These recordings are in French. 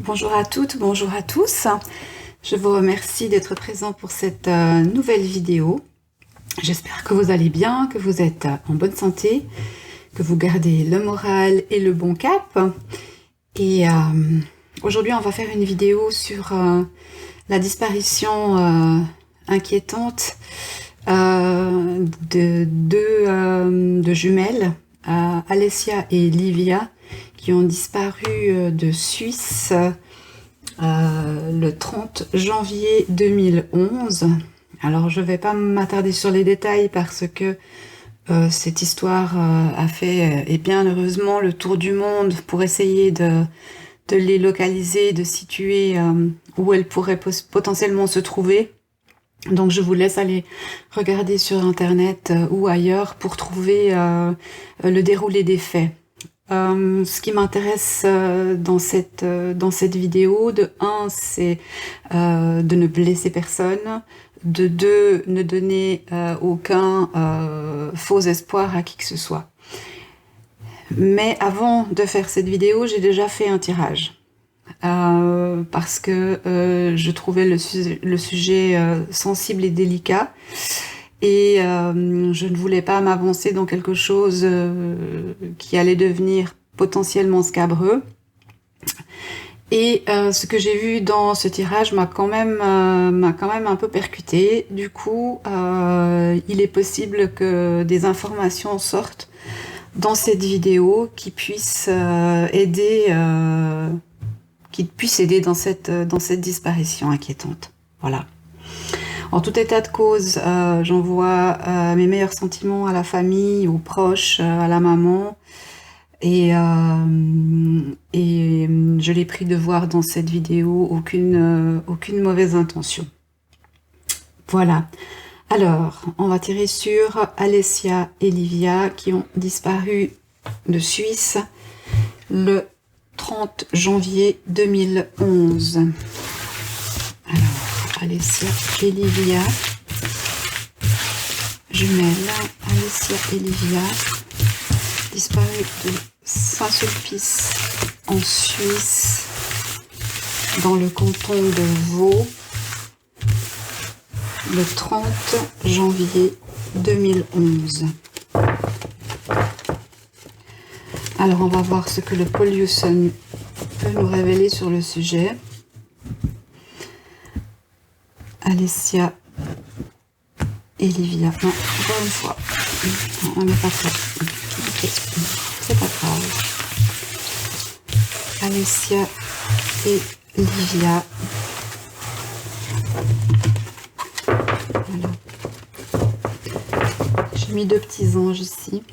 Bonjour à toutes, bonjour à tous. Je vous remercie d'être présents pour cette nouvelle vidéo. J'espère que vous allez bien, que vous êtes en bonne santé, que vous gardez le moral et le bon cap. Et aujourd'hui, on va faire une vidéo sur la disparition inquiétante de deux jumelles, Alessia et Livia, qui ont disparu de Suisse le 30 janvier 2011. Alors je ne vais pas m'attarder sur les détails parce que cette histoire a fait, et bien heureusement, le tour du monde pour essayer de les localiser, de situer où elles pourraient potentiellement se trouver. Donc je vous laisse aller regarder sur internet ou ailleurs pour trouver le déroulé des faits. Ce qui m'intéresse dans cette vidéo, de 1, c'est de ne blesser personne, de 2, ne donner aucun faux espoir à qui que ce soit. Mais avant de faire cette vidéo, j'ai déjà fait un tirage. Parce que je trouvais le sujet sensible et délicat. Et je ne voulais pas m'avancer dans quelque chose qui allait devenir potentiellement scabreux. Et ce que j'ai vu dans ce tirage m'a quand même un peu percuté. Du coup, il est possible que des informations sortent dans cette vidéo qui puissent aider dans cette disparition inquiétante. Voilà. En tout état de cause, j'envoie mes meilleurs sentiments à la famille, aux proches, à la maman. Et je l'ai pris de voir dans cette vidéo aucune mauvaise intention. Voilà. Alors, on va tirer sur Alessia et Livia qui ont disparu de Suisse le 30 janvier 2011. Alors, Alessia et Livia, jumelles, Alessia et Livia, disparues de Saint-Sulpice en Suisse, dans le canton de Vaud, le 30 janvier 2011. Alors on va voir ce que le Pollution peut nous révéler sur le sujet. Alessia et Livia. Non, encore une fois. Non, on n'est pas prêt. Okay. C'est pas grave. Alessia et Livia. Voilà. J'ai mis 2 petits anges ici.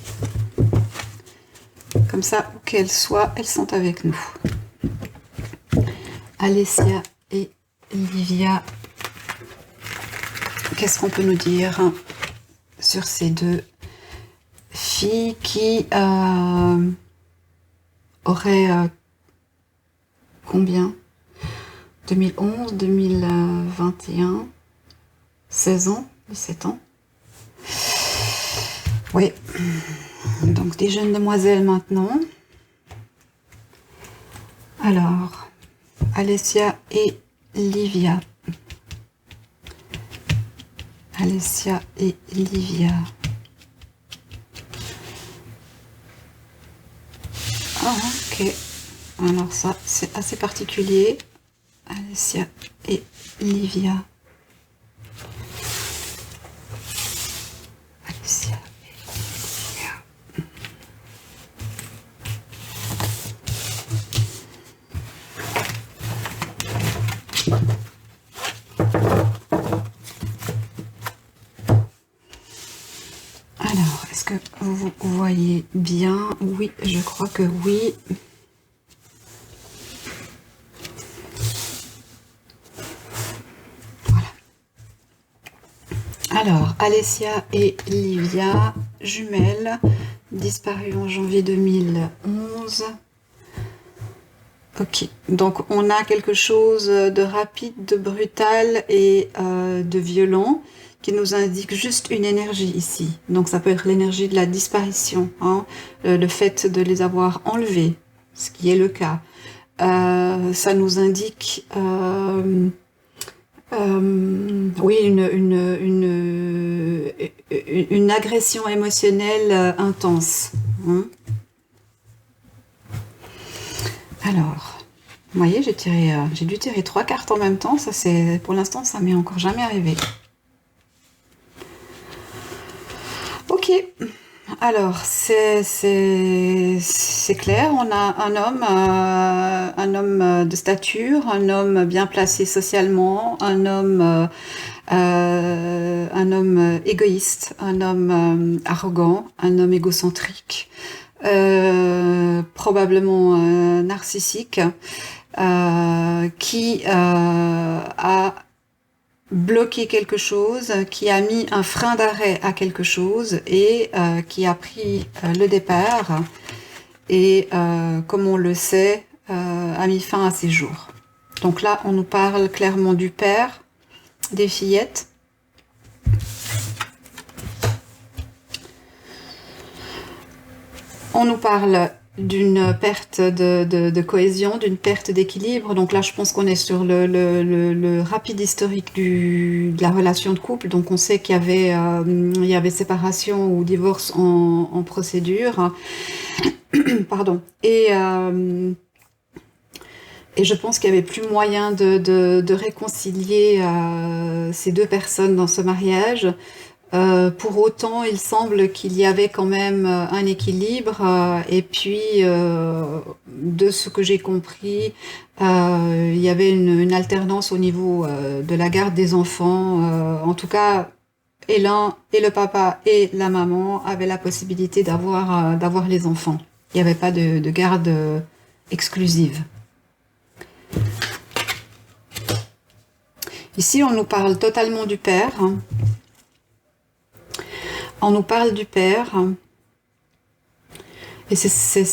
Comme ça, où qu'elles soient, elles sont avec nous. Alessia et Livia. Qu'est-ce qu'on peut nous dire sur ces 2 filles qui auraient combien? 2011, 2021, 16 ans, 17 ans. Oui, donc des jeunes demoiselles maintenant. Alors, Alessia et Livia. Alessia et Livia. Ah, ok. Alors ça, c'est assez particulier. Alessia et Livia. Alessia et Livia. Alors, est-ce que vous voyez bien? Oui, je crois que oui. Voilà. Alors, Alessia et Livia, jumelles, disparues en janvier 2011. Ok, donc on a quelque chose de rapide, de brutal et de violent qui nous indique juste une énergie ici. Donc ça peut être l'énergie de la disparition, hein, le fait de les avoir enlevés, ce qui est le cas. ça nous indique oui, une agression émotionnelle intense. Hein. Alors, vous voyez, j'ai dû tirer 3 cartes en même temps. Ça, pour l'instant, ça m'est encore jamais arrivé. Ok. Alors, c'est clair, on a un homme de stature, un homme bien placé socialement, un homme égoïste, un homme arrogant, un homme égocentrique, probablement narcissique, qui a bloqué quelque chose, qui a mis un frein d'arrêt à quelque chose et qui a pris le départ et, comme on le sait, a mis fin à ses jours. Donc là, on nous parle clairement du père, des fillettes. On nous parle d'une perte de cohésion, d'une perte d'équilibre. Donc là, je pense qu'on est sur le rapide historique de la relation de couple. Donc on sait qu'il y avait séparation ou divorce en procédure. Pardon. Et je pense qu'il n'y avait plus moyen de réconcilier ces deux personnes dans ce mariage. Pour autant, il semble qu'il y avait quand même un équilibre et puis, de ce que j'ai compris, il y avait une alternance au niveau de la garde des enfants. En tout cas, et l'un, et le papa et la maman avaient la possibilité d'avoir les enfants. Il n'y avait pas de garde exclusive. Ici, on nous parle totalement du père. On nous parle du père, et c'est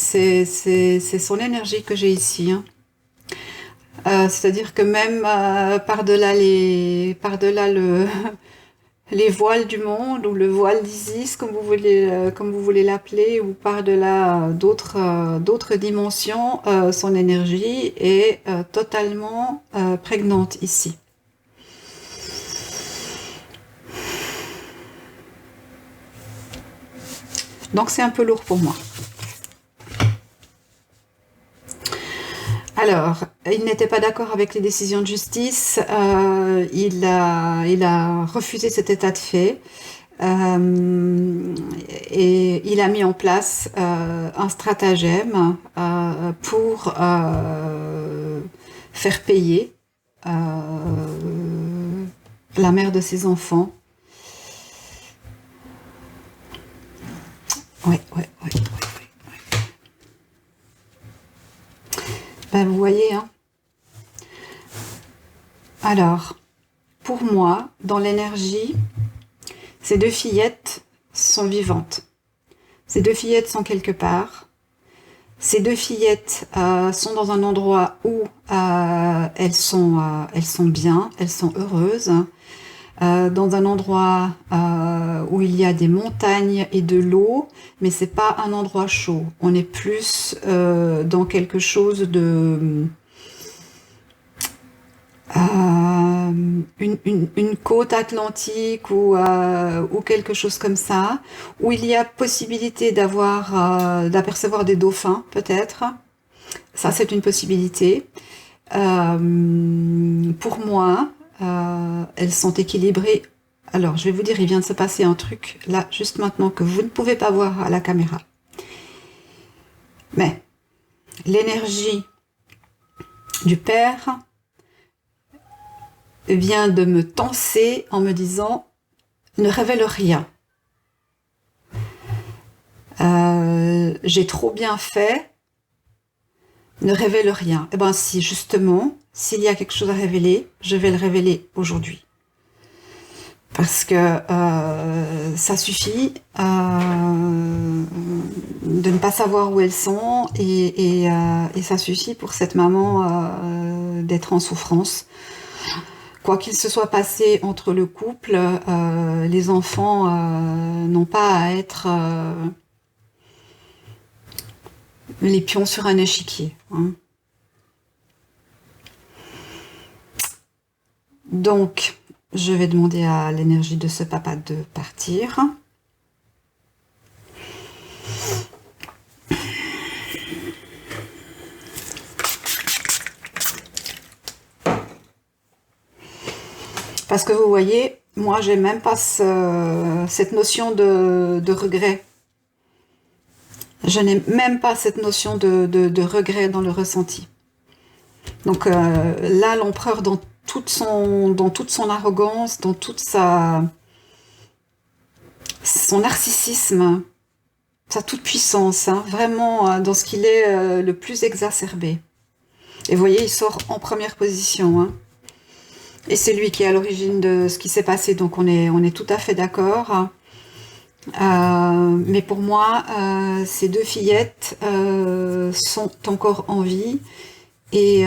son énergie que j'ai ici. C'est-à-dire que même par-delà les voiles du monde, ou le voile d'Isis, comme vous voulez l'appeler, ou par-delà d'autres dimensions, son énergie est totalement prégnante ici. Donc c'est un peu lourd pour moi. Alors, il n'était pas d'accord avec les décisions de justice, il a refusé cet état de fait, et il a mis en place un stratagème pour faire payer la mère de ses enfants. Ouais. Ben, vous voyez, hein. Alors, pour moi, dans l'énergie, ces deux fillettes sont vivantes. Ces deux fillettes sont quelque part. Ces deux fillettes sont dans un endroit où elles sont bien, elles sont heureuses. Dans un endroit où il y a des montagnes et de l'eau, mais c'est pas un endroit chaud. On est plus dans quelque chose de une côte atlantique ou quelque chose comme ça, où il y a possibilité d'apercevoir des dauphins, peut-être. Ça, c'est une possibilité. Pour moi, elles sont équilibrées. Alors, je vais vous dire, il vient de se passer un truc, là, juste maintenant, que vous ne pouvez pas voir à la caméra. Mais, l'énergie du père vient de me tenser en me disant, ne révèle rien. J'ai trop bien fait, ne révèle rien. Eh bien, si, justement, s'il y a quelque chose à révéler, je vais le révéler aujourd'hui. Parce que ça suffit de ne pas savoir où elles sont et ça suffit pour cette maman d'être en souffrance. Quoi qu'il se soit passé entre le couple, les enfants n'ont pas à être les pions sur un échiquier. Hein. Donc, je vais demander à l'énergie de ce papa de partir. Parce que vous voyez, moi, j'ai même pas cette notion de regret. Je n'ai même pas cette notion de regret dans le ressenti. Donc là, l'empereur, dans toute son arrogance, dans toute son narcissisme, sa toute-puissance, hein, vraiment dans ce qu'il est le plus exacerbé. Et vous voyez, il sort en première position. Hein. Et c'est lui qui est à l'origine de ce qui s'est passé, donc on est tout à fait d'accord. Mais pour moi, ces deux fillettes sont encore en vie et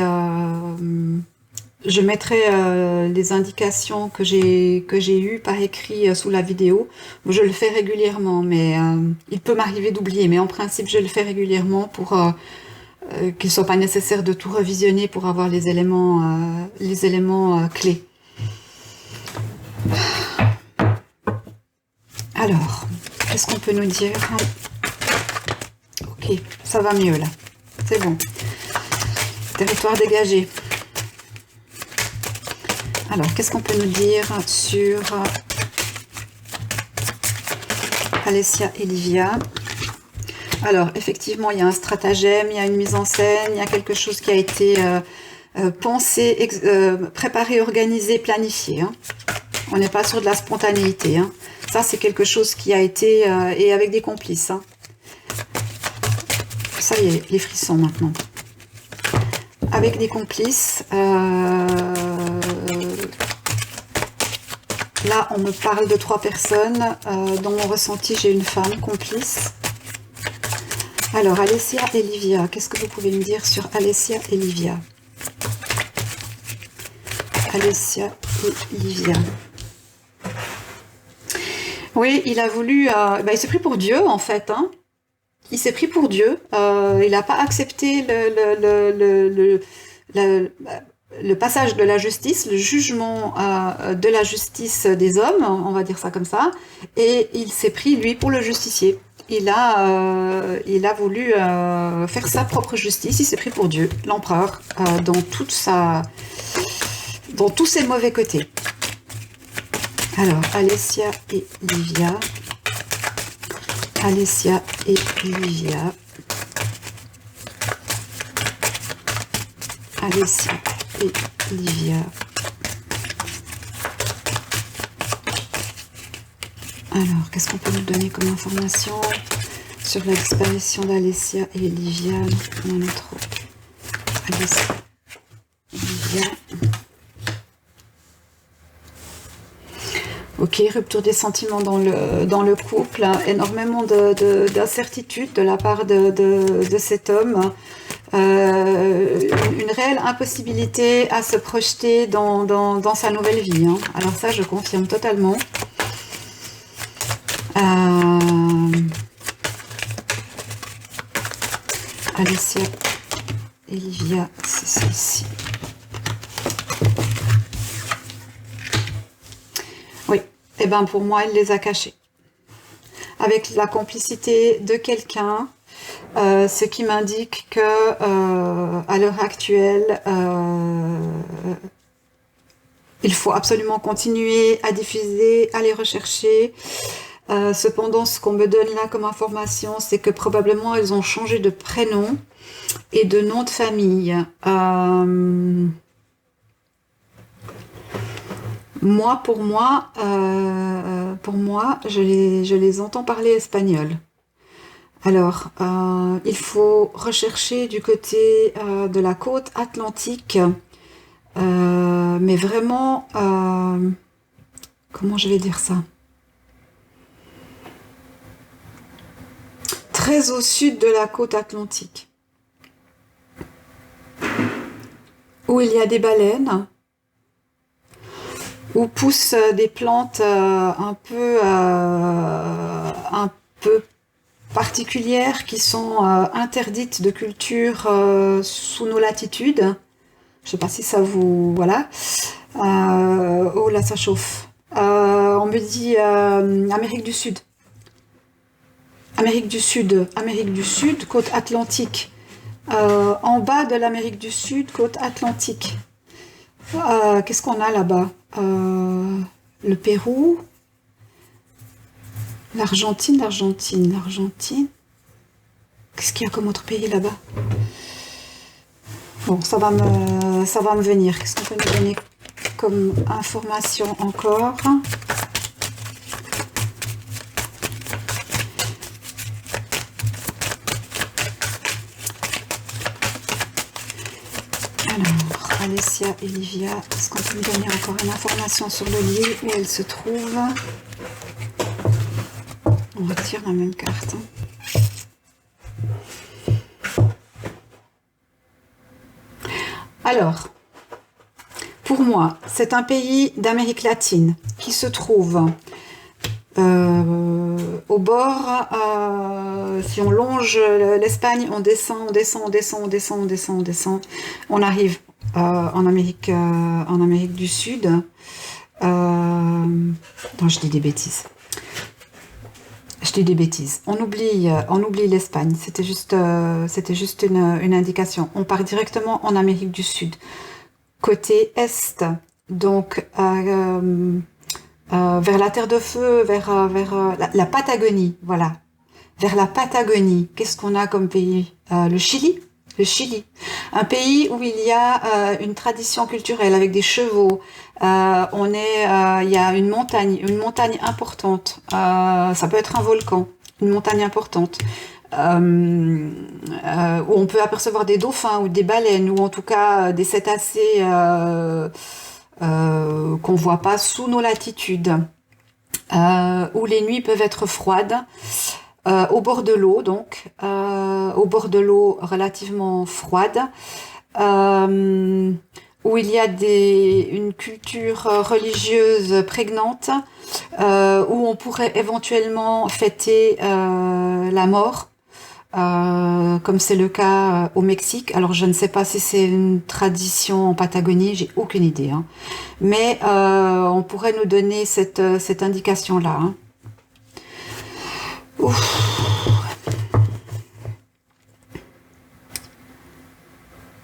je mettrai les indications que j'ai eues par écrit sous la vidéo. Je le fais régulièrement, mais il peut m'arriver d'oublier, mais en principe je le fais régulièrement pour qu'il ne soit pas nécessaire de tout revisionner pour avoir les éléments clés. Alors, qu'est-ce qu'on peut nous dire? Ok, ça va mieux là. C'est bon. Territoire dégagé. Alors, qu'est-ce qu'on peut nous dire sur Alessia et Livia? Alors, effectivement, il y a un stratagème, il y a une mise en scène, il y a quelque chose qui a été pensé, préparé, organisé, planifié. Hein. On n'est pas sur de la spontanéité. Hein. Ça, c'est quelque chose qui a été... et avec des complices. Hein. Ça y est, les frissons maintenant. Avec des complices. Là, on me parle de 3 personnes. Dans mon ressenti, j'ai une femme complice. Alors, Alessia et Livia. Qu'est-ce que vous pouvez me dire sur Alessia et Livia? Alessia et Livia. Oui, il a voulu... il s'est pris pour Dieu, en fait. Hein. Il s'est pris pour Dieu. Il n'a pas accepté le passage de la justice, le jugement de la justice des hommes, on va dire ça comme ça. Et il s'est pris, lui, pour le justicier. Il a voulu faire sa propre justice. Il s'est pris pour Dieu, l'empereur, dans tous ses mauvais côtés. Alors, Alessia et Livia. Alessia et Livia. Alessia et Livia. Alors, qu'est-ce qu'on peut nous donner comme information sur la disparition d'Alessia et Livia? On en a trop. Alessia et Livia. Ok, rupture des sentiments dans le couple, hein, énormément d'incertitude de la part de cet homme, une réelle impossibilité à se projeter dans sa nouvelle vie. Hein. Alors ça, je confirme totalement. Alessia et Livia, c'est celle-ci. Oui, et ben pour moi, elle les a cachés. Avec la complicité de quelqu'un, ce qui m'indique que à l'heure actuelle, il faut absolument continuer à diffuser, à les rechercher. Cependant, ce qu'on me donne là comme information, c'est que probablement elles ont changé de prénom et de nom de famille. Moi, pour moi, je les entends parler espagnol. Alors, il faut rechercher du côté de la côte atlantique, mais vraiment, comment je vais dire ça? Très au sud de la côte atlantique, où il y a des baleines, où poussent des plantes un peu particulières qui sont interdites de culture sous nos latitudes. Je ne sais pas si ça vous... Voilà. Oh là, ça chauffe. On me dit Amérique du Sud. Amérique du Sud, côte atlantique. En bas de l'Amérique du Sud, côte atlantique. Qu'est-ce qu'on a là-bas? Le Pérou, l'Argentine. Qu'est-ce qu'il y a comme autre pays là-bas? Bon, ça va me venir. Qu'est-ce qu'on peut nous donner comme information encore? Alors, Alessia et Livia, est-ce qu'on peut me donner encore une information sur le lieu où elle se trouve? On retire la même carte. Alors, pour moi, c'est un pays d'Amérique latine qui se trouve au bord, si on longe l'Espagne, on descend, on arrive en Amérique du Sud. Non, je dis des bêtises. On oublie l'Espagne. C'était juste une indication. On part directement en Amérique du Sud, côté est, donc vers la Terre de Feu, vers la Patagonie, voilà. Vers la Patagonie, qu'est-ce qu'on a comme pays? Le Chili. Un pays où il y a une tradition culturelle avec des chevaux. Il y a une montagne importante. Ça peut être un volcan, une montagne importante. Où on peut apercevoir des dauphins ou des baleines, ou en tout cas des cétacés qu'on voit pas sous nos latitudes, où les nuits peuvent être froides, au bord de l'eau, donc au bord de l'eau relativement froide, où il y a une culture religieuse prégnante, où on pourrait éventuellement fêter la mort, comme c'est le cas au Mexique. Alors je ne sais pas si c'est une tradition en Patagonie, j'ai aucune idée, hein. Mais on pourrait nous donner cette indication-là, hein. Ouf.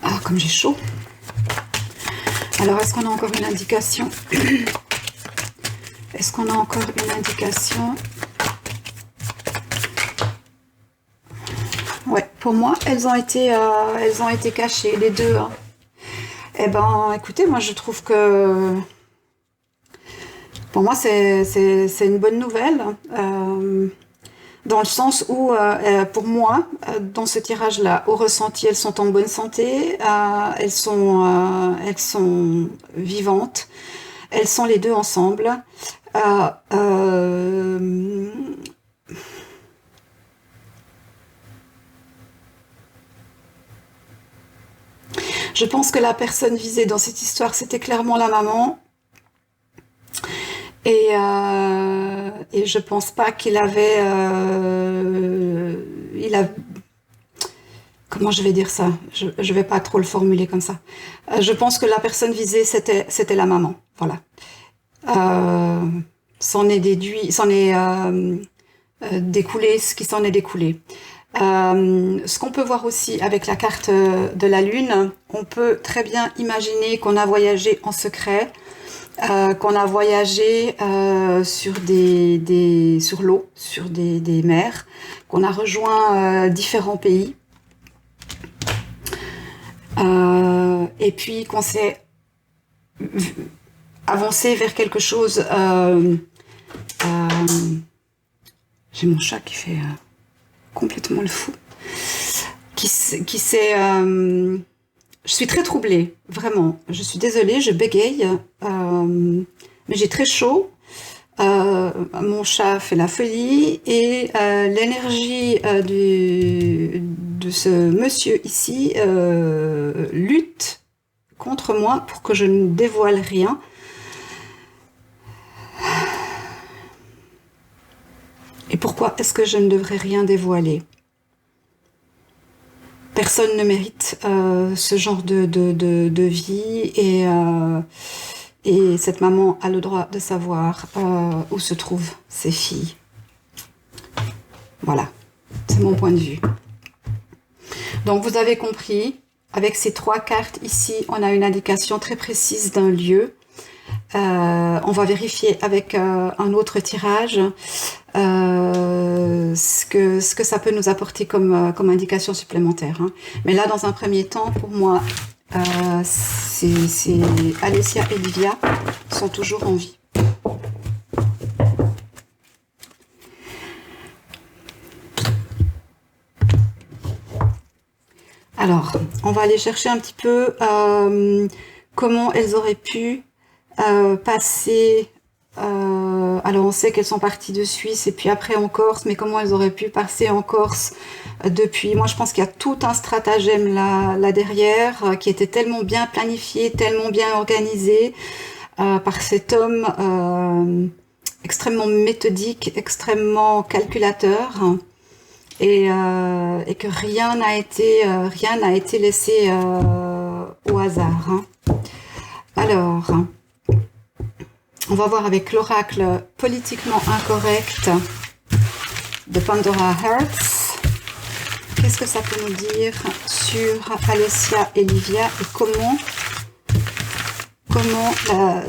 Ah, comme j'ai chaud. Alors, est-ce qu'on a encore une indication? Est-ce qu'on a encore une indication? Ouais, pour moi, elles ont été cachées, les deux, hein. Eh ben, écoutez, moi, je trouve que pour moi, c'est une bonne nouvelle. Dans le sens où, pour moi, dans ce tirage-là, au ressenti, elles sont en bonne santé, elles sont vivantes, elles sont les deux ensemble. Je pense que la personne visée dans cette histoire, c'était clairement la maman. Et je pense pas qu'il avait, comment je vais dire ça? Je vais pas trop le formuler comme ça. Je pense que la personne visée, c'était la maman. Voilà. S'en est découlé ce qui s'en est découlé. Ce qu'on peut voir aussi avec la carte de la Lune, on peut très bien imaginer qu'on a voyagé en secret, qu'on a voyagé sur sur l'eau, sur des mers, qu'on a rejoint différents pays, et puis qu'on s'est avancé vers quelque chose. J'ai mon chat qui fait complètement le fou, qui s'est je suis très troublée, vraiment. Je suis désolée, je bégaye, mais j'ai très chaud. Mon chat fait la folie et l'énergie de ce monsieur ici lutte contre moi pour que je ne dévoile rien. Et pourquoi est-ce que je ne devrais rien dévoiler? Personne ne mérite ce genre de vie Et cette maman a le droit de savoir où se trouvent ses filles. Voilà, c'est mon point de vue. Donc vous avez compris, avec ces 3 cartes ici, on a une indication très précise d'un lieu. On va vérifier avec un autre tirage ce que ça peut nous apporter comme indication supplémentaire. Hein. Mais là, dans un premier temps, pour moi, c'est Alessia et Livia sont toujours en vie. Alors, on va aller chercher un petit peu comment elles auraient pu passer. Alors, on sait qu'elles sont parties de Suisse et puis après en Corse, mais comment elles auraient pu passer en Corse depuis. Moi, je pense qu'il y a tout un stratagème là derrière qui était tellement bien planifié, tellement bien organisé par cet homme extrêmement méthodique, extrêmement calculateur. Et que rien n'a été laissé au hasard. Hein. Alors, on va voir avec l'oracle politiquement incorrect de Pandora Hearts. Qu'est-ce que ça peut nous dire sur Alessia et Livia et comment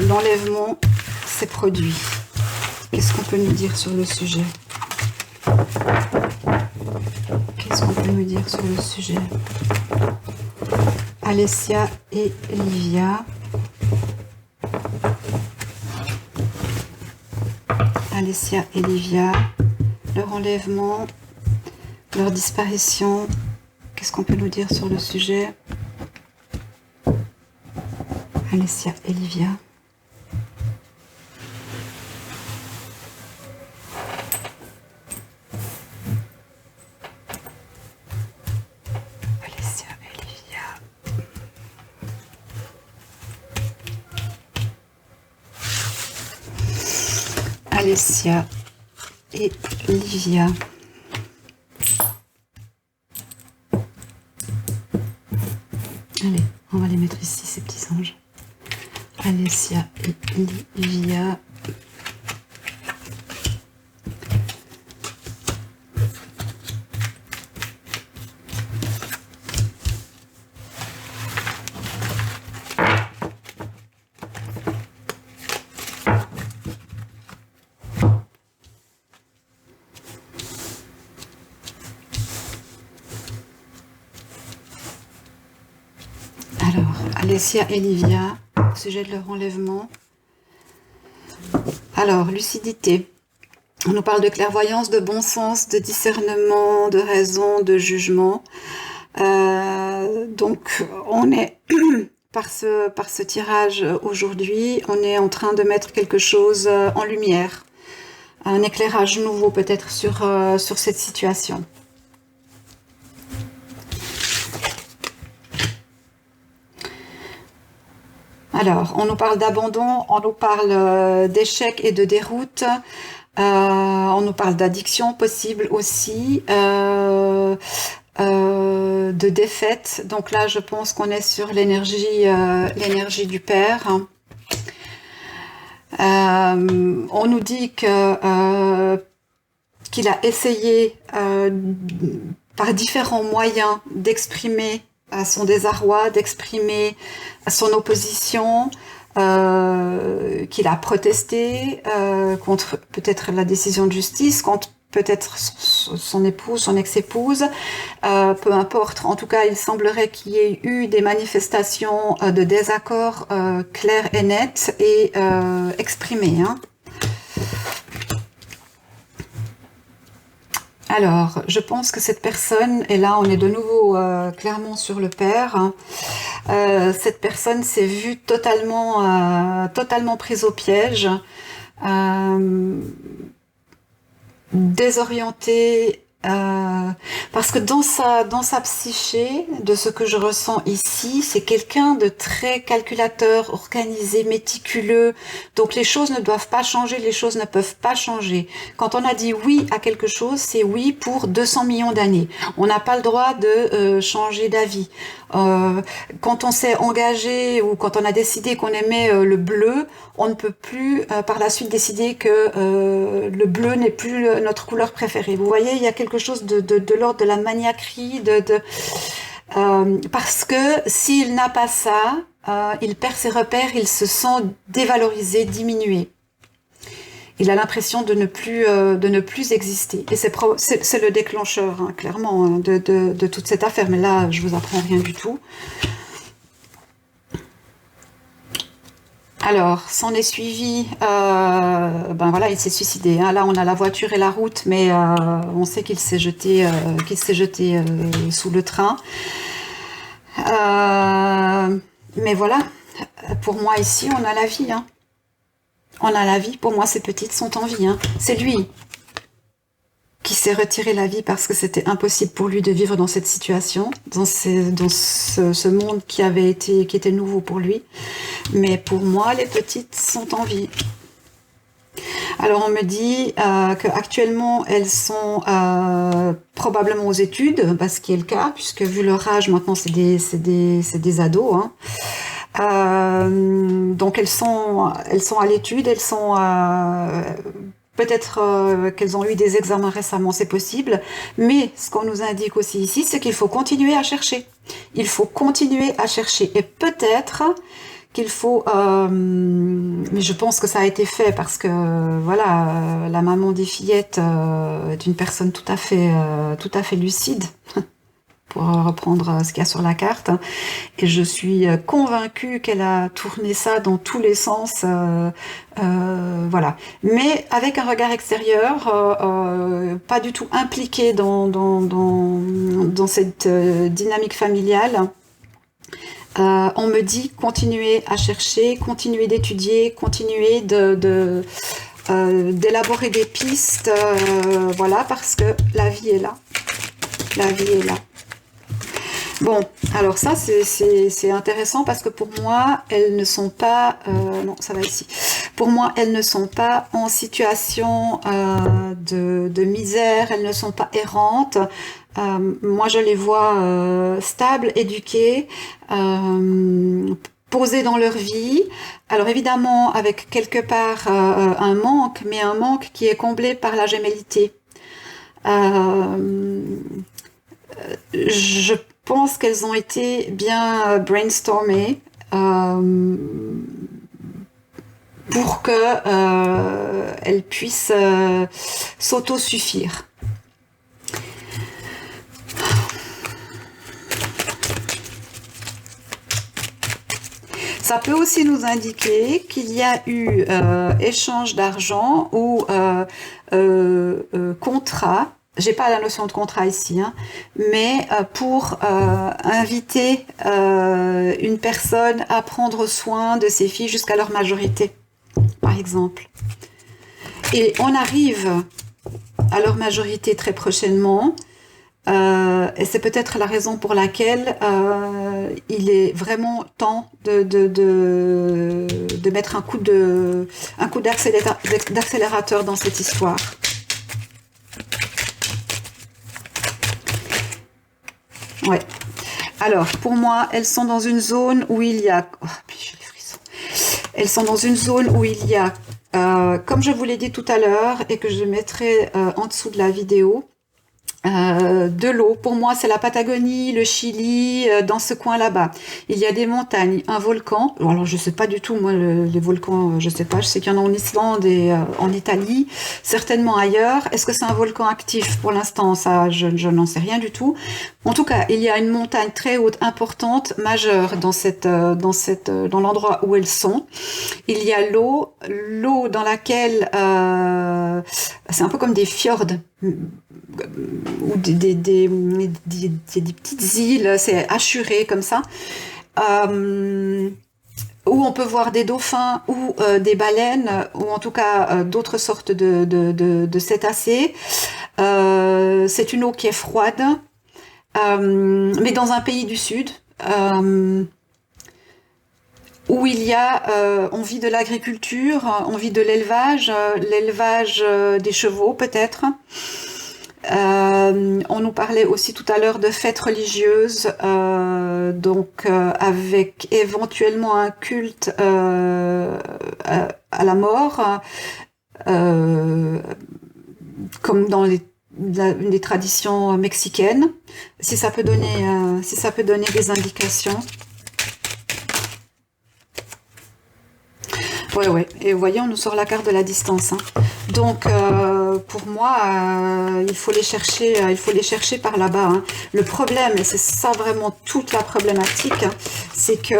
l'enlèvement s'est produit? Qu'est-ce qu'on peut nous dire sur le sujet? Qu'est-ce qu'on peut nous dire sur le sujet? Alessia et Livia. Alessia et Livia. Leur enlèvement, leur disparition. Qu'est-ce qu'on peut nous dire sur le sujet? Alessia et Livia. Alessia et Livia. Allez, on va les mettre ici, ces petits anges. Alessia et Livia. Alessia et Livia, au sujet de leur enlèvement. Alors, lucidité. On nous parle de clairvoyance, de bon sens, de discernement, de raison, de jugement. Donc, on est, par ce tirage aujourd'hui, on est en train de mettre quelque chose en lumière. Un éclairage nouveau peut-être sur cette situation. Alors, on nous parle d'abandon, on nous parle d'échec et de déroute, on nous parle d'addiction possible aussi, de défaite. Donc là, je pense qu'on est sur l'énergie du Père. On nous dit que qu'il a essayé par différents moyens d'exprimer son désarroi, d'exprimer son opposition, qu'il a protesté contre peut-être la décision de justice, contre peut-être son épouse, son ex-épouse, peu importe. En tout cas, il semblerait qu'il y ait eu des manifestations de désaccord claires et nettes et exprimées. Hein. Alors, je pense que cette personne, et là on est de nouveau clairement sur le Père, hein, cette personne s'est vue totalement prise au piège, désorientée, parce que dans sa psyché, de ce que je ressens ici, c'est quelqu'un de très calculateur, organisé, méticuleux. Donc les choses ne doivent pas changer, les choses ne peuvent pas changer. Quand on a dit oui à quelque chose, c'est oui pour 200 millions d'années. On n'a pas le droit de changer d'avis. Quand on s'est engagé ou quand on a décidé qu'on aimait le bleu, on ne peut plus par la suite décider que le bleu n'est plus notre couleur préférée. Vous voyez, il y a quelque chose de l'ordre de la maniaquerie, parce que s'il n'a pas ça, il perd ses repères, il se sent dévalorisé, diminué. Il a l'impression de ne plus exister. Et c'est le déclencheur, hein, clairement, hein, de toute cette affaire. Mais là, je vous apprends rien du tout. Alors, s'en est suivi, ben voilà, il s'est suicidé. Hein. Là, on a la voiture et la route, mais on sait qu'il s'est jeté, sous le train. Mais voilà, pour moi ici, on a la vie. Hein. On a la vie. Pour moi, ces petites sont en vie. Hein. C'est lui qui s'est retiré la vie parce que c'était impossible pour lui de vivre dans cette situation, dans ce monde qui était nouveau pour lui. Mais pour moi, les petites sont en vie. Alors on me dit qu'actuellement elles sont probablement aux études, ce qui est le cas, puisque vu leur âge maintenant c'est des ados. Hein. Donc elles sont à l'étude, elles sont peut-être qu'elles ont eu des examens récemment, c'est possible, mais ce qu'on nous indique aussi ici, c'est qu'il faut continuer à chercher. Il faut continuer à chercher, et peut-être qu'il faut, mais je pense que ça a été fait parce que voilà, la maman des fillettes est une personne tout à fait lucide, pour reprendre ce qu'il y a sur la carte, et je suis convaincue qu'elle a tourné ça dans tous les sens, voilà. Mais avec un regard extérieur, pas du tout impliqué dans cette dynamique familiale. On me dit continuer à chercher, continuer d'étudier, continuer d'élaborer des pistes, voilà, parce que la vie est là. La vie est là. Bon, alors ça c'est intéressant parce que pour moi elles ne sont pas non, ça va ici. Pour moi elles ne sont pas en situation de misère, elles ne sont pas errantes. Moi je les vois stables, éduquées, posées dans leur vie. Alors évidemment avec quelque part un manque, mais un manque qui est comblé par la gémellité. Je pense qu'elles ont été bien brainstormées pour que elles puissent s'autosuffire. Ça peut aussi nous indiquer qu'il y a eu échange d'argent ou contrat. J'ai pas la notion de contrat ici, hein, mais pour inviter une personne à prendre soin de ses filles jusqu'à leur majorité, par exemple. Et on arrive à leur majorité très prochainement, et c'est peut-être la raison pour laquelle il est vraiment temps de mettre un coup d'accélérateur dans cette histoire. Ouais. Alors, pour moi, elles sont dans une zone où il y a... Oh, puis j'ai les frissons. Elles sont dans une zone où il y a, comme je vous l'ai dit tout à l'heure, et que je mettrai en dessous de la vidéo, de l'eau. Pour moi, c'est la Patagonie, le Chili, dans ce coin là-bas. Il y a des montagnes, un volcan. Alors, je sais pas du tout, moi, les volcans, je sais pas. Je sais qu'il y en a en Islande et en Italie, certainement ailleurs. Est-ce que c'est un volcan actif pour l'instant? Ça, je n'en sais rien du tout. En tout cas, il y a une montagne très haute, importante, majeure dans l'endroit où elles sont. Il y a l'eau dans laquelle c'est un peu comme des fjords ou des petites îles, c'est hachuré comme ça, où on peut voir des dauphins ou des baleines, ou en tout cas d'autres sortes de cétacés. C'est une eau qui est froide, mais dans un pays du sud, où il y a, on vit de l'agriculture, on vit de l'élevage des chevaux peut-être. On nous parlait aussi tout à l'heure de fêtes religieuses, avec éventuellement un culte à la mort, comme dans une des traditions mexicaines. Si ça peut donner des indications. Ouais. Et vous voyez, on nous sort la carte de la distance. Hein. Donc, pour moi, il faut les chercher par là-bas. Hein. Le problème, et c'est ça vraiment toute la problématique, hein, c'est que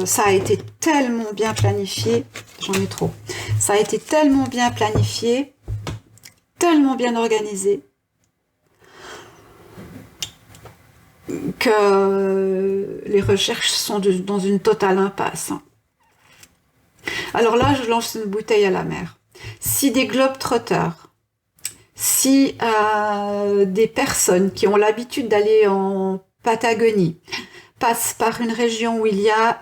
ça a été tellement bien planifié. J'en ai trop. Ça a été tellement bien planifié, tellement bien organisé, que les recherches sont dans une totale impasse. Hein. Alors là, je lance une bouteille à la mer. Si des globetrotters, si des personnes qui ont l'habitude d'aller en Patagonie passent par une région où il y a,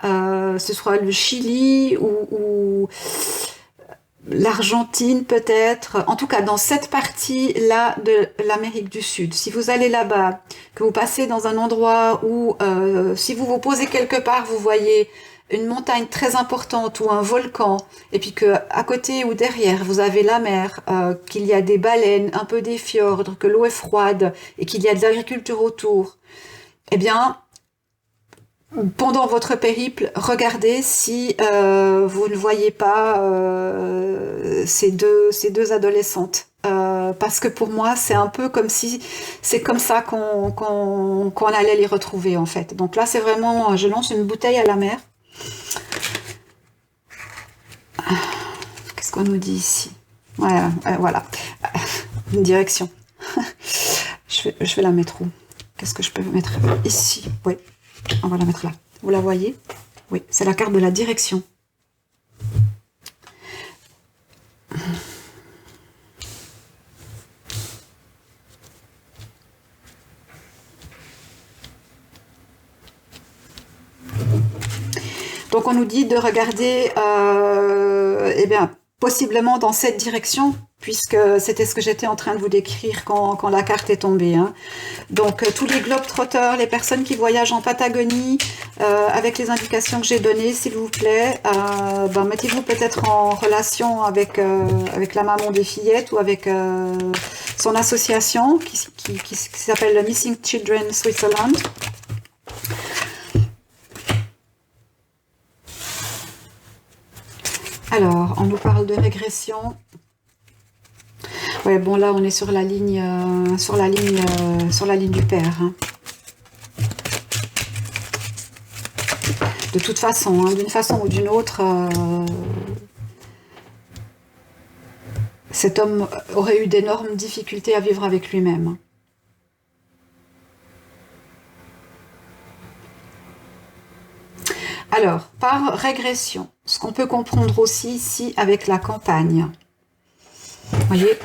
ce soit le Chili ou l'Argentine peut-être, en tout cas dans cette partie-là de l'Amérique du Sud, si vous allez là-bas, que vous passez dans un endroit où, si vous vous posez quelque part, vous voyez une montagne très importante ou un volcan, et puis que à côté ou derrière vous avez la mer, qu'il y a des baleines, un peu des fjords, que l'eau est froide et qu'il y a de l'agriculture autour, eh bien, pendant votre périple, regardez si vous ne voyez pas ces deux adolescentes. Parce que pour moi, c'est un peu comme si c'est comme ça qu'on allait les retrouver en fait. Donc là, c'est vraiment, je lance une bouteille à la mer. Qu'est-ce qu'on nous dit ici? Voilà. Une direction. Je vais la mettre où? Qu'est-ce que je peux mettre ici? Oui, on va la mettre là. Vous la voyez? Oui, c'est la carte de la direction. Donc on nous dit de regarder, eh bien, possiblement dans cette direction, puisque c'était ce que j'étais en train de vous décrire quand la carte est tombée. Hein. Donc tous les globetrotters, les personnes qui voyagent en Patagonie, avec les indications que j'ai données, s'il vous plaît, mettez-vous peut-être en relation avec la maman des fillettes ou avec son association qui s'appelle Missing Children Switzerland. Alors, on nous parle de régression. Ouais, bon là, on est sur la ligne du père. Hein. De toute façon, hein, d'une façon ou d'une autre, cet homme aurait eu d'énormes difficultés à vivre avec lui-même. Alors, par régression, ce qu'on peut comprendre aussi ici avec la campagne. Vous voyez ?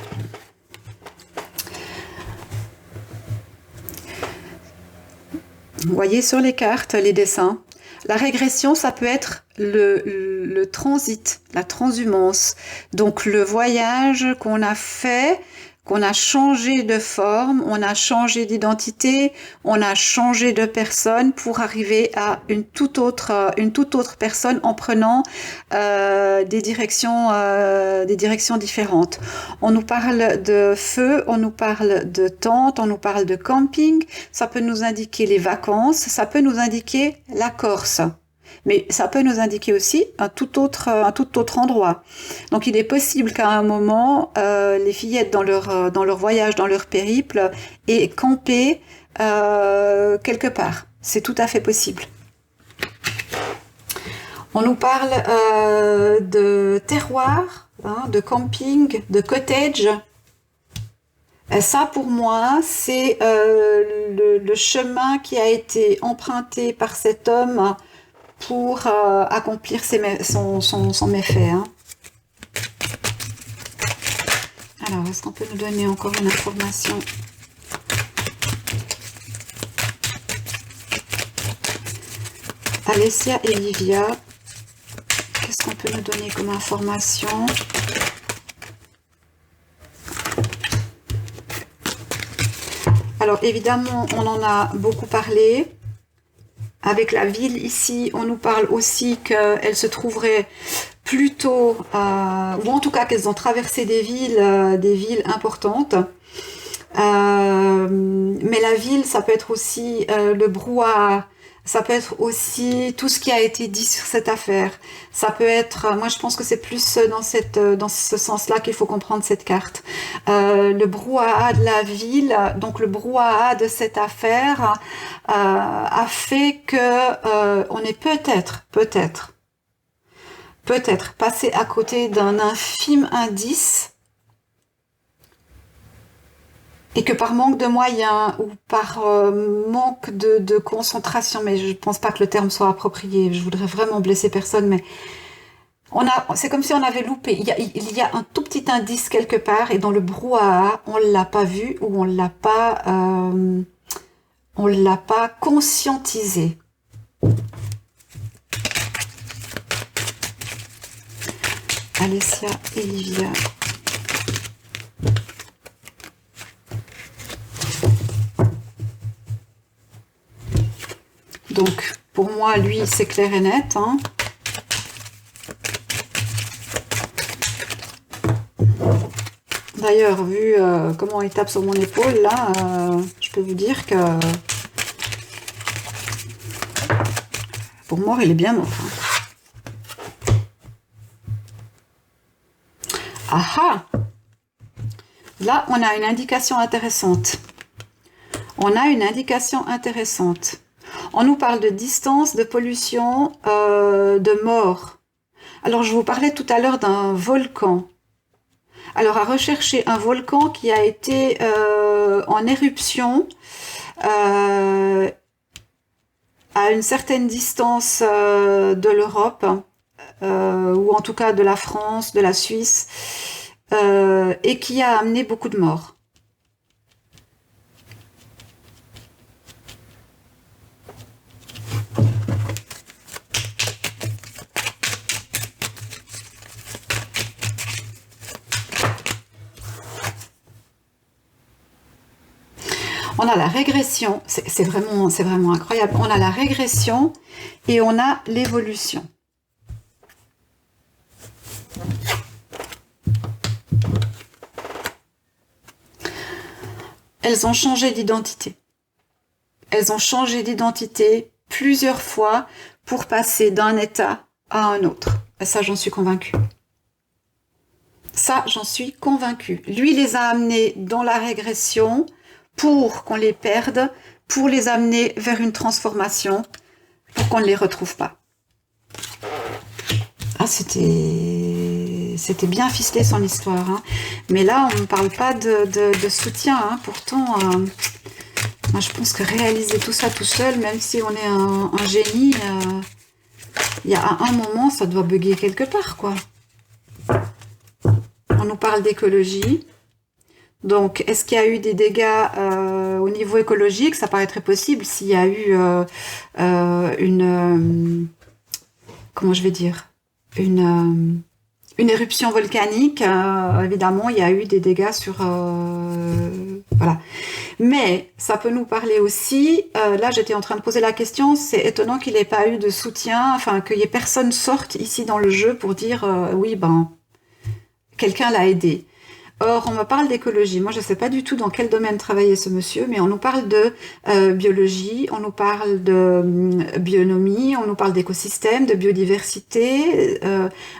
Vous voyez sur les cartes, les dessins. La régression, ça peut être le transit, la transhumance. Donc le voyage qu'on a fait, qu'on a changé de forme, on a changé d'identité, on a changé de personne pour arriver à une toute autre personne en prenant des directions différentes. On nous parle de feu, on nous parle de tente, on nous parle de camping. Ça peut nous indiquer les vacances, ça peut nous indiquer la Corse. Mais ça peut nous indiquer aussi un tout autre endroit. Donc il est possible qu'à un moment, les fillettes dans leur voyage, dans leur périple, aient campé quelque part. C'est tout à fait possible. On nous parle de terroir, hein, de camping, de cottage. Et ça, pour moi, c'est le chemin qui a été emprunté par cet homme pour accomplir son méfait. Hein. Alors, est-ce qu'on peut nous donner encore une information? Alessia et Livia, qu'est-ce qu'on peut nous donner comme information? Alors évidemment, on en a beaucoup parlé. Avec la ville ici, on nous parle aussi qu'elles se trouveraient plutôt, ou en tout cas qu'elles ont traversé des villes importantes. Mais la ville, ça peut être aussi le brouhaha, ça peut être aussi tout ce qui a été dit sur cette affaire. Ça peut être, moi je pense que c'est plus dans ce sens-là qu'il faut comprendre cette carte. Le brouhaha de la ville, donc le brouhaha de cette affaire, a fait que on est peut-être passé à côté d'un infime indice. Et que par manque de moyens ou par manque de concentration, mais je ne pense pas que le terme soit approprié, je voudrais vraiment blesser personne, mais c'est comme si on avait loupé. Il y a un tout petit indice quelque part, et dans le brouhaha, on l'a pas vu ou on l'a pas conscientisé. Alessia et Livia. Donc, pour moi, lui, c'est clair et net. Hein. D'ailleurs, vu comment il tape sur mon épaule, là, je peux vous dire que pour mort, il est bien mort. Hein. Ah ah! Là, on a une indication intéressante. On nous parle de distance, de pollution, de mort. Alors, je vous parlais tout à l'heure d'un volcan. Alors, à rechercher un volcan qui a été en éruption à une certaine distance de l'Europe, ou en tout cas de la France, de la Suisse, et qui a amené beaucoup de morts. On a la régression, c'est vraiment incroyable. On a la régression et on a l'évolution. Elles ont changé d'identité. Elles ont changé d'identité plusieurs fois pour passer d'un état à un autre. Et ça, j'en suis convaincue. Ça, j'en suis convaincue. Lui les a amenées dans la régression pour qu'on les perde, pour les amener vers une transformation, pour qu'on ne les retrouve pas. Ah, c'était bien ficelé son histoire. Hein. Mais là, on ne parle pas de soutien. Hein. Pourtant, moi, je pense que réaliser tout ça tout seul, même si on est un génie, il y a un moment, ça doit bugger quelque part, quoi. On nous parle d'écologie. Donc, est-ce qu'il y a eu des dégâts au niveau écologique? Ça paraît très possible s'il y a eu comment je vais dire, une éruption volcanique. Évidemment, il y a eu des dégâts sur voilà. Mais ça peut nous parler aussi. Là, j'étais en train de poser la question. C'est étonnant qu'il n'ait pas eu de soutien, enfin qu'il y ait personne sorte ici dans le jeu pour dire oui, ben quelqu'un l'a aidé. Or, on me parle d'écologie. Moi, je ne sais pas du tout dans quel domaine travaillait ce monsieur, mais on nous parle de biologie, on nous parle de bionomie, on nous parle d'écosystème, de biodiversité.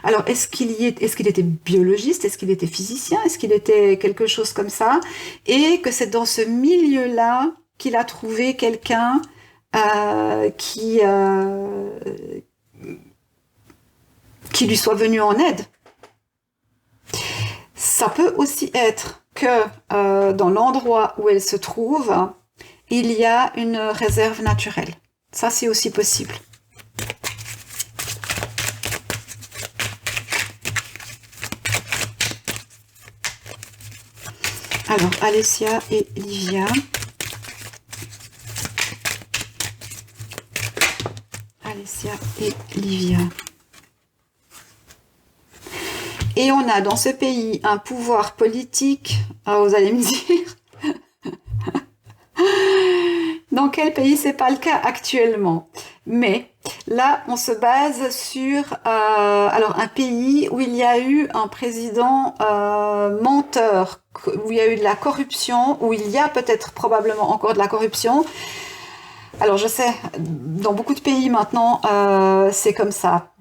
Alors, est-ce qu'il était biologiste? Est-ce qu'il était physicien? Est-ce qu'il était quelque chose comme ça? Et que c'est dans ce milieu-là qu'il a trouvé quelqu'un qui lui soit venu en aide. Ça peut aussi être que dans l'endroit où elle se trouve, il y a une réserve naturelle. Ça, c'est aussi possible. Alors, Alessia et Livia. Alessia et Livia. Et on a dans ce pays un pouvoir politique, vous allez me dire, Dans quel pays c'est pas le cas actuellement? Mais là, on se base sur alors un pays où il y a eu un président menteur, où il y a eu de la corruption, où il y a peut-être probablement encore de la corruption. Alors je sais, dans beaucoup de pays maintenant, c'est comme ça,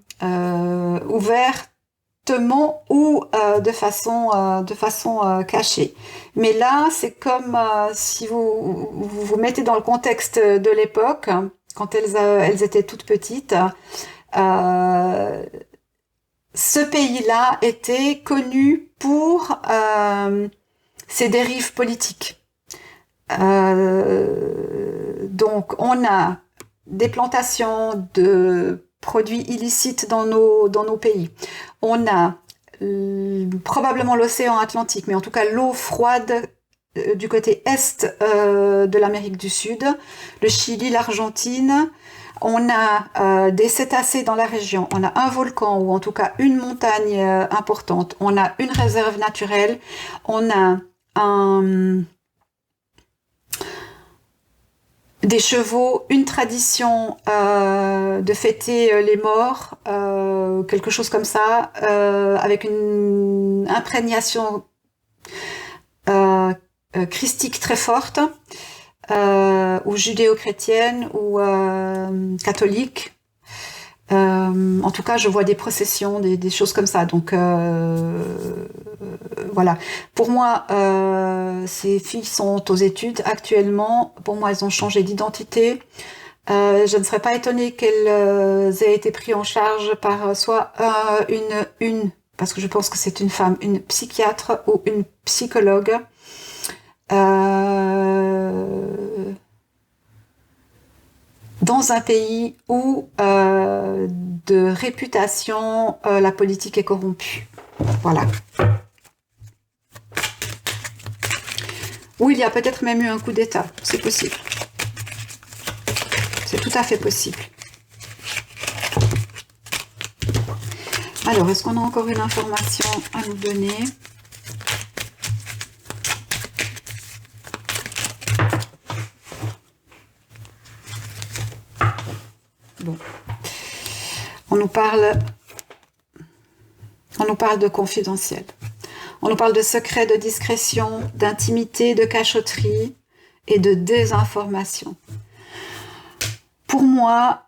ouvertement ou de façon cachée. Mais là, c'est comme si vous mettez dans le contexte de l'époque, quand elles étaient toutes petites. Euh, Ce pays-là était connu pour ses dérives politiques. Donc, on a des plantations de produits illicites dans nos pays. On a probablement l'océan Atlantique, mais en tout cas l'eau froide du côté est de l'Amérique du Sud, le Chili, l'Argentine. On a des cétacés dans la région, on a un volcan ou en tout cas une montagne importante, on a une réserve naturelle, on a des chevaux, une tradition de fêter les morts, quelque chose comme ça, avec une imprégnation christique très forte, ou judéo-chrétienne, ou catholique. En tout cas, je vois des processions, des choses comme ça. Donc, voilà. Pour moi, ces filles sont aux études actuellement. Pour moi, elles ont changé d'identité. Je ne serais pas étonnée qu'elles aient été prises en charge par soit parce que je pense que c'est une femme, une psychiatre ou une psychologue. Dans un pays où, de réputation, la politique est corrompue. Voilà. Où il y a peut-être même eu un coup d'État. C'est possible. C'est tout à fait possible. Alors, est-ce qu'on a encore une information à nous donner ? Bon. On nous parle de confidentiel. On nous parle de secret, de discrétion, d'intimité, de cachotterie et de désinformation. Pour moi,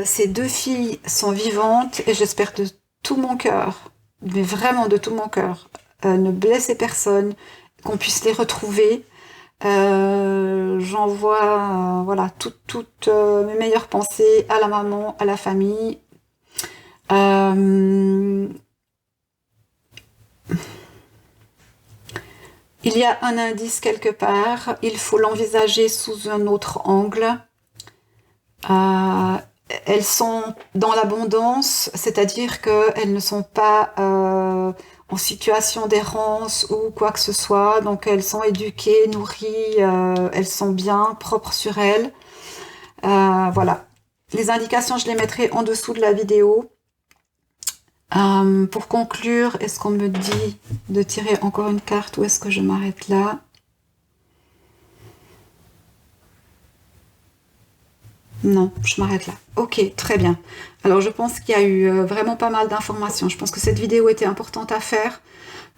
ces deux filles sont vivantes et j'espère de tout mon cœur, mais vraiment de tout mon cœur, ne blesser personne, qu'on puisse les retrouver. J'envoie voilà, toutes mes meilleures pensées à la maman, à la famille. Il y a un indice quelque part, il faut l'envisager sous un autre angle. Elles sont dans l'abondance, c'est-à-dire qu'elles ne sont pas en situation d'errance ou quoi que ce soit, donc elles sont éduquées, nourries, elles sont bien, propres sur elles. Voilà. Les indications, je les mettrai en dessous de la vidéo. Pour conclure, est-ce qu'on me dit de tirer encore une carte ou est-ce que je m'arrête là ? Non, je m'arrête là. Ok, très bien. Alors je pense qu'il y a eu vraiment pas mal d'informations. Je pense que cette vidéo était importante à faire,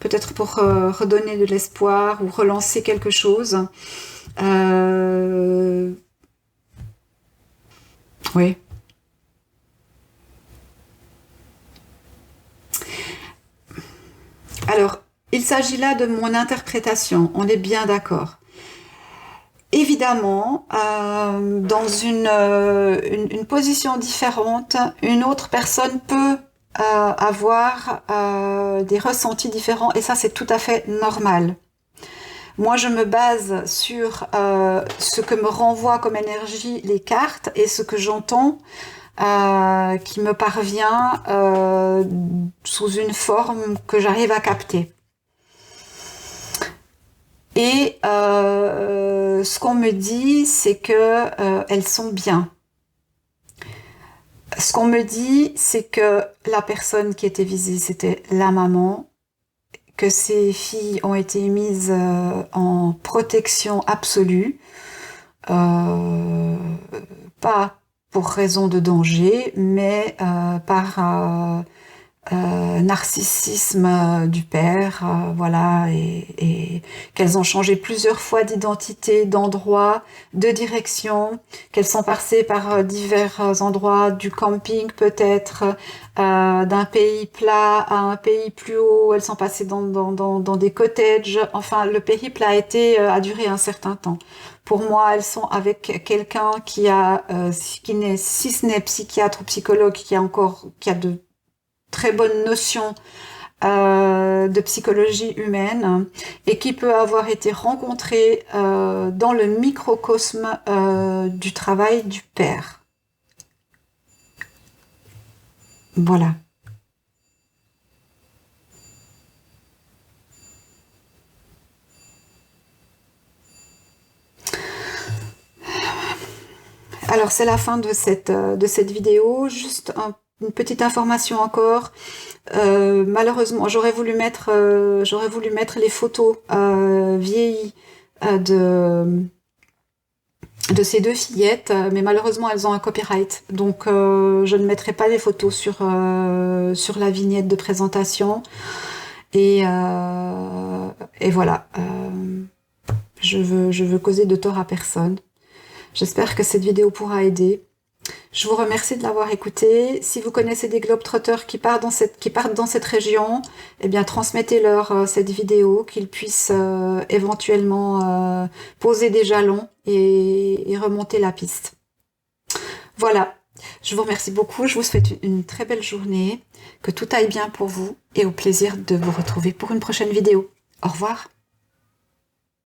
peut-être pour redonner de l'espoir ou relancer quelque chose. Oui. Alors, il s'agit là de mon interprétation, on est bien d'accord. Évidemment, dans une position différente, une autre personne peut avoir des ressentis différents et ça c'est tout à fait normal. Moi je me base sur ce que me renvoient comme énergie les cartes et ce que j'entends qui me parvient sous une forme que j'arrive à capter. Et ce qu'on me dit, c'est que elles sont bien. Ce qu'on me dit, c'est que la personne qui était visée, c'était la maman, que ces filles ont été mises en protection absolue, pas pour raison de danger, mais par narcissisme du père, voilà, et qu'elles ont changé plusieurs fois d'identité, d'endroit, de direction, qu'elles sont passées par divers endroits, du camping peut-être, d'un pays plat à un pays plus haut, elles sont passées dans des cottages, enfin le périple a duré un certain temps. Pour moi, elles sont avec quelqu'un si ce n'est psychiatre ou psychologue, qui a de très bonne notion de psychologie humaine et qui peut avoir été rencontré dans le microcosme du travail du père. Voilà. Alors c'est la fin de cette vidéo. Juste une petite information encore. Malheureusement, j'aurais voulu mettre les photos vieillies de ces deux fillettes, mais malheureusement elles ont un copyright, donc je ne mettrai pas les photos sur la vignette de présentation. Et voilà, je veux causer de tort à personne. J'espère que cette vidéo pourra aider. Je vous remercie de l'avoir écouté. Si vous connaissez des globetrotters qui partent dans cette région, eh bien transmettez-leur cette vidéo, qu'ils puissent éventuellement poser des jalons et remonter la piste. Voilà, je vous remercie beaucoup. Je vous souhaite une très belle journée, que tout aille bien pour vous et au plaisir de vous retrouver pour une prochaine vidéo. Au revoir.